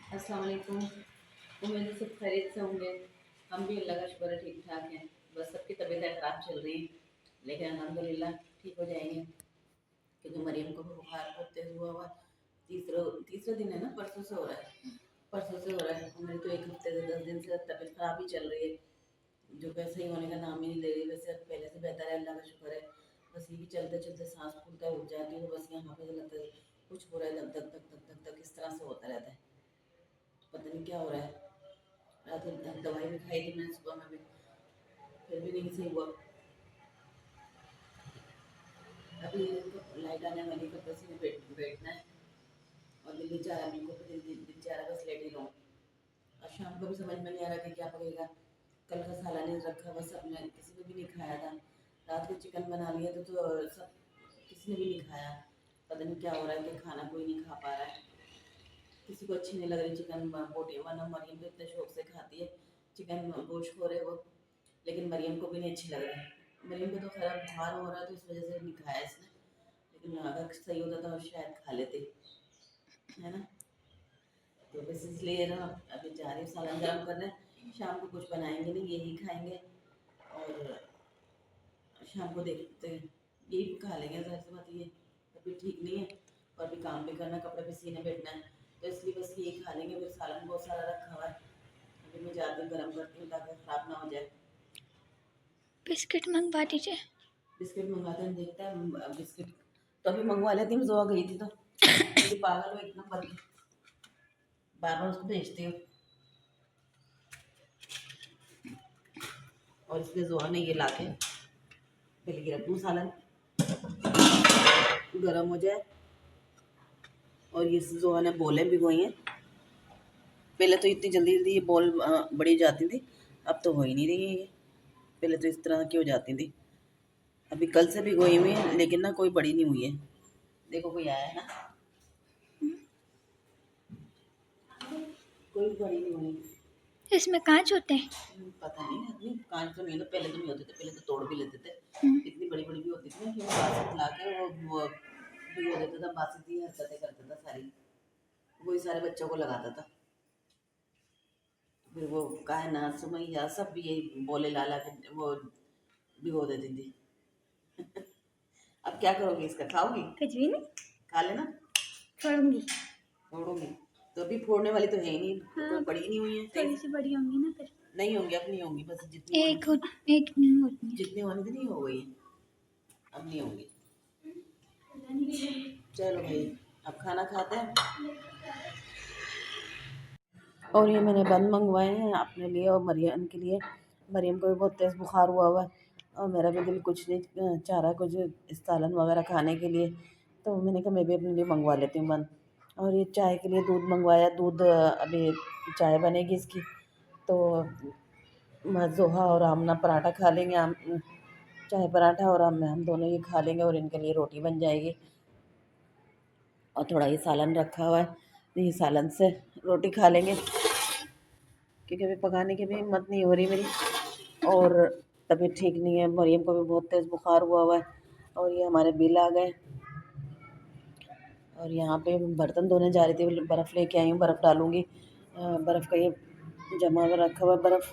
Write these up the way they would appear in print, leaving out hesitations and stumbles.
अस्सलाम वालेकुम। उम्मीद है सब खैरियत से होंगे। हम भी अल्लाह का शुक्र है ठीक ठाक हैं। बस सबकी तबीयतें ख़राब चल रही हैं लेकिन अल्हम्दुलिल्लाह ठीक हो जाएंगे। क्योंकि मरीम को भी बुखार बहुत तेज़ हुआ हुआ। तीसरा तीसरा दिन है ना, परसों से हो रहा है। परसों से हो रहा है और मेरी तो एक हफ्ते से 10 दिन से तबीयत ख़राब ही चल रही है, जो कि सही होने का नाम ही नहीं ले रही। वैसे अब पहले से बेहतर है, अल्लाह का शुक्र है। बस ये भी चलते चलते सांस फूलता है, उठ जाती हूँ, बस यहाँ पे लगता है कुछ हो रहा है, धक धक धक धक धक धक इस तरह से होता रहता है। पता नहीं क्या हो रहा है। रात में दवाई भी खाई थी मैंने सुबह में भी, फिर भी नहीं सही हुआ। अभी लाइट आने वाली, कपड़े से बैठना है और दिल्ली चाह रहा, मेरे को दिल दिल दिल चाह रहा बस लेट ही रहूँ। और शाम को भी समझ में नहीं आ रहा कि क्या पकेगा। कल का सालानी रखा, बस सबने किसी ने भी नहीं खाया था। रात को चिकन बना लिया तो सब किसी ने भी नहीं खाया। पता नहीं क्या हो रहा है कि खाना कोई नहीं खा पा रहा है। किसी को अच्छी नहीं लग रही चिकन बोटी, वरना मरियम तो इतने शौक से खाती है चिकन गोश्त हो रहे वो, लेकिन मरियम को भी नहीं अच्छी लग रही। मरियम को तो खराब बुखार हो रहा है तो इस वजह से नहीं खाया इसने, लेकिन अगर सही होता तो शायद खा लेते, है ना। तो बस इसलिए ना अभी जा रही हूँ सालन गर्म करने। शाम को कुछ बनाएंगे नहीं, यही खाएंगे और शाम को देखते हैं, यही खा लेंगे। जाहिर सी बात, ये अभी ठीक नहीं है और भी काम भी करना, कपड़े भी सीने बैठना है, तो इसलिए बस यही खा लेंगे। फिर सालन बहुत सारा रखा हुआ है, अभी मैं जाती हूँ गर्म करती हूँ ताकि ख़राब ना हो जाए। बिस्किट मंगवा दीजिए। बिस्किट मंगाते हैं, देखते हैं बिस्किट तो अभी मंगवा लेती हूँ। जोआ गई थी तो मेरी पागल हो एक नंबर की, बार बार उसको भेजती हूँ और इसलिए जोआ ने ये ला के पहले की रखूँ सालन गर्म हो जाए। और ये जोआ ने बोलें भिगोई हैं, पहले तो इतनी जल्दी जल्दी ये बॉल बड़ी जाती थी, अब तो हो ही नहीं रही है ये। पहले तो इस तरह की हो जाती थी, अभी कल से भिगोई हुई है लेकिन ना कोई बड़ी नहीं हुई है। देखो कोई आया है ना, कोई बड़ी नहीं हुई। इसमें कांच होते हैं। पता नहीं आदमी कांच तो नहीं, तो पहले तो नहीं होते थे, पहले तो तोड़ भी लेते थे। हम्म, इतनी बड़ी बड़ी भी होती थी ना कि वो बासी ला के वो भिगो देता था, बासी थी हरकतें करता था सारी, वही सारे बच्चों को लगाता था। फिर वो कायना सुमैया सब भी यही बोले लाला के वो भिगो देती थी। अब क्या करोगी, इसका खाओगी? कुछ भी नहीं। खा लेना। छोड़ूंगी। फोड़ोगी तो अभी फोड़ने वाली तो है ही नहीं, तो हाँ, कोई बड़ी नहीं हुई है सही थोड़ी से। सी बड़ी होंगी ना फिर। नहीं होंगी, अब नहीं होंगी, बस जितनी होनी एक थी, एक नहीं होती है। जितनी होनी थी नहीं हो गई, अब नहीं होंगी। चलो भाई, अब खाना खाते हैं। और ये मैंने बंद मंगवाए हैं अपने लिए और मरियम के लिए। मरियम को भी बहुत तेज़ बुखार हुआ हुआ है और मेरा भी दिल कुछ नहीं चाह रहा कुछ सालन वगैरह खाने के लिए, तो मैंने कहा मैं भी अपने लिए मंगवा लेती हूँ बंद। और ये चाय के लिए दूध मंगवाया, दूध अभी चाय बनेगी इसकी, तो जोहा और आमना पराठा खा लेंगे। आम चाय पराठा और आम में हम दोनों ये खा लेंगे और इनके लिए रोटी बन जाएगी। और थोड़ा ये सालन रखा हुआ है, तो ये सालन से रोटी खा लेंगे, क्योंकि अभी पकाने की भी हिम्मत नहीं हो रही मेरी और तबीयत ठीक नहीं है। मरियम को भी बहुत तेज़ बुखार हुआ हुआ है। और ये हमारे बिल आ गए और यहाँ पे बर्तन धोने जा रही थी, बर्फ़ लेके आई हूँ, बर्फ़ डालूँगी। बर्फ़ का ये जमा रखा हुआ बर्फ़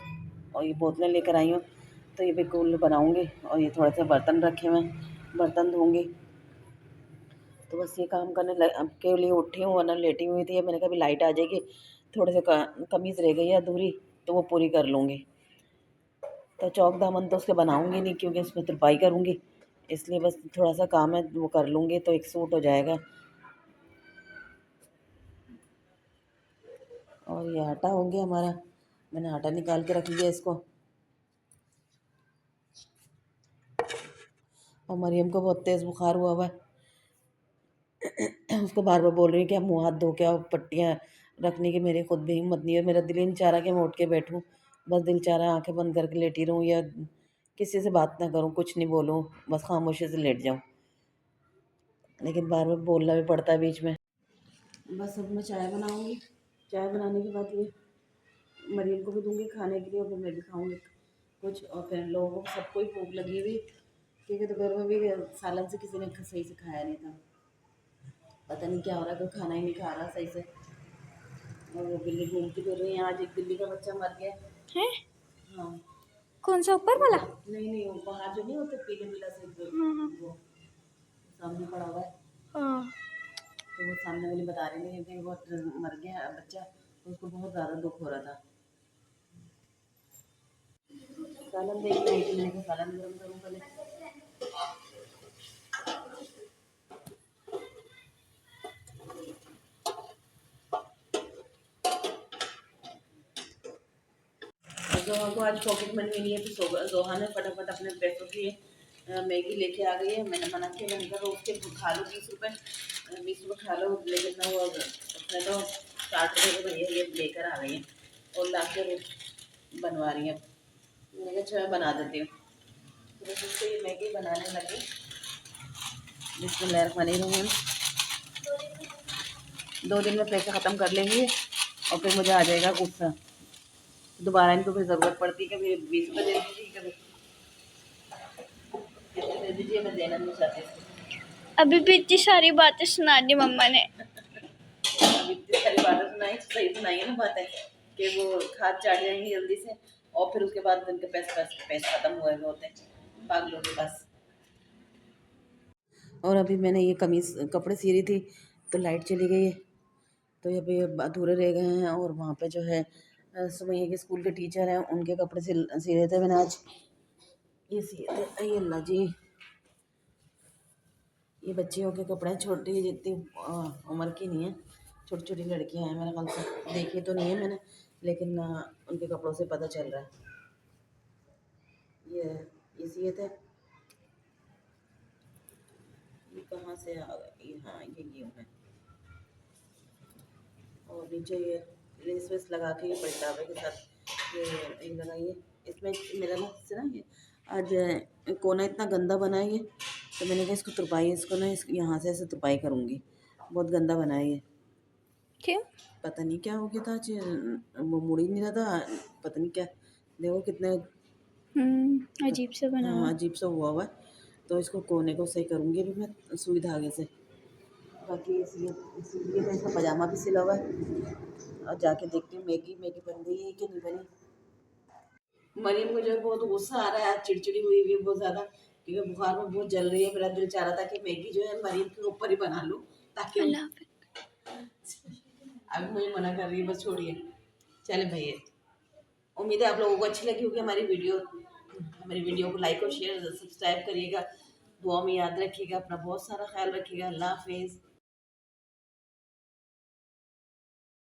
और ये बोतलें लेकर आई हूँ, तो ये भी कूल बनाऊँगी। और ये थोड़े से बर्तन रखे हुए हैं, बर्तन धोऊँगी। तो बस ये काम करने के लिए उठी हूँ, वरना लेटी हुई थी। मैंने कहा अभी लाइट आ जाएगी, थोड़े से कमीज़ रह गई है अधूरी, तो वो पूरी कर लूँगी। तो चौक दामन तो उसके बनाऊँगी नहीं क्योंकि उसमें तुरपाई करूँगी, इसलिए बस थोड़ा सा काम है वो कर लूँगी तो एक सूट हो जाएगा। और ये आटा हो गया हमारा, मैंने आटा निकाल के रख लिया इसको। और मरियम को बहुत तेज़ बुखार हुआ हुआ है, उसको बार बार बोल रही हूँ कि आप मुँह हाथ धो के आओ, पट्टियाँ रखने की मेरी खुद भी हिम्मत नहीं है। मेरा दिल ही नहीं चाह रहा कि मैं उठ के बैठूँ, बस दिल चाह रहा है आँखें बंद करके लेटी रहूँ या किसी से बात ना करूँ, कुछ नहीं बोलूँ, बस खामोशी से लेट जाऊँ, लेकिन बार बार बोलना भी पड़ता है बीच में। बस अब मैं चाय बनाऊँगी, चाय बनाने के बाद ये मरीम को भी दूँगी खाने के लिए और फिर मैं भी खाऊँगी कुछ। और फिर लोगों को सबको ही भूख लगी हुई, क्योंकि दोपहर में भी सालन से किसी ने सही से खाया नहीं था। पता नहीं क्या हो रहा है, कोई खाना ही नहीं खा रहा सही से। और वो बिल्ली घूमती फिर रही है। आज एक बिल्ली का बच्चा मर गया। है? हाँ। कौन सा ऊपर वाला? नहीं नहीं, वो बाहर जो नहीं होते पीले पीला से वो सामने पड़ा हुआ है। हाँ। तो वो सामने वाली बता रही थी कि बहुत मर गया बच्चा, तो उसको बहुत ज़्यादा दुख हो रहा था। सालन देख रही थी, मैंने कहा सालन गर्म करूँ पहले। जोहा को आज पॉकेट मनी मिली है, तो जोहा ने फटाफट अपने पैसों की मैगी लेके आ गई है। मैंने मना किया, मैंने कहा रोज के खा लो 20 रुपये खा लो, लेकिन ना वो उसने तो 60 रुपये के भैया ये लेकर आ गई है और ला के बनवा रही है। मैंने कहा अच्छा मैं बना देती हूँ। तो बस उसको ये मैगी बनाने लगी। बिस्मिल्लाहिर्रहमानिर्रहीम। 2 दिन में पैसे ख़त्म कर लेंगे और फिर मुझे आ जाएगा गुस्सा। दोबारा इनको फिर ज़रूरत पड़ती है, कभी 20 रुपये दे दीजिए, कभी पैसे दे दीजिए। मैं देना नहीं चाहती इसको। अभी भी इतनी सारी बातें सुना दी मम्मा ने। अब इतनी सारी बातें सुनाई तो सही सुनाई है ना बातें, कि वो खाद चाट जाएंगी जल्दी से और फिर उसके बाद उनके पैसे ख़त्म हुए हुए होते हैं पागलों के पास। और अभी मैंने ये कमीज़ कपड़े सी रही थी तो लाइट चली गई है, तो ये अभी अधूरे रह गए हैं। और वहाँ पे जो है सुमैया के स्कूल के टीचर हैं, उनके कपड़े सी रहे थे मैंने आज। ये सिए थे, ये अल्लाह जी, ये बच्चियों के कपड़े छोटी जितनी उम्र की नहीं है, छोटी छोटी लड़कियां हैं मेरे ख्याल से। देखी तो नहीं है मैंने, लेकिन उनके कपड़ों से पता चल रहा है। ये सिए थे। ये कहाँ से आ गए? हाँ ये है। और नीचे ये लेस वेस लगा के ये पलटावे के साथ ये लगाइए। इसमें मेरा ना से ना ये आज कोना इतना गंदा बना है ये, तो मैंने कहा इसको तुरपाई, इसको ना यहाँ से ऐसे तुरपाई करूँगी। बहुत गंदा बना है ये, क्यों? पता नहीं क्या हो गया था आज, वो मुड़ ही नहीं रहा था, पता नहीं क्या। देखो कितने अजीब सा बना हुआ। अजीब सा हुआ हुआ है। तो इसको कोने को सही करूँगी अभी मैं सुई धागे से। बाकी इसलिए मैं इसका पजामा भी सिला हुआ है। और जाके देखती हूँ मैगी बन गई है कि नहीं बनी। मरीम को जो बहुत गुस्सा आ रहा है, आज चिड़चिड़ी हुई हुई है बहुत ज़्यादा, क्योंकि बुखार में बहुत जल रही है। मेरा दिल चाह रहा था कि मैगी जो है मरीम के ऊपर ही बना लूँ, ताकि अल्लाह हाफ़िज़। अभी मुझे मना कर रही है, बस छोड़िए। चले भैया, उम्मीद है आप लोगों को अच्छी लगी होगी हमारी वीडियो को लाइक और शेयर सब्सक्राइब करिएगा। दुआ में याद रखिएगा, अपना बहुत सारा ख्याल रखिएगा। अल्लाह हाफिज़।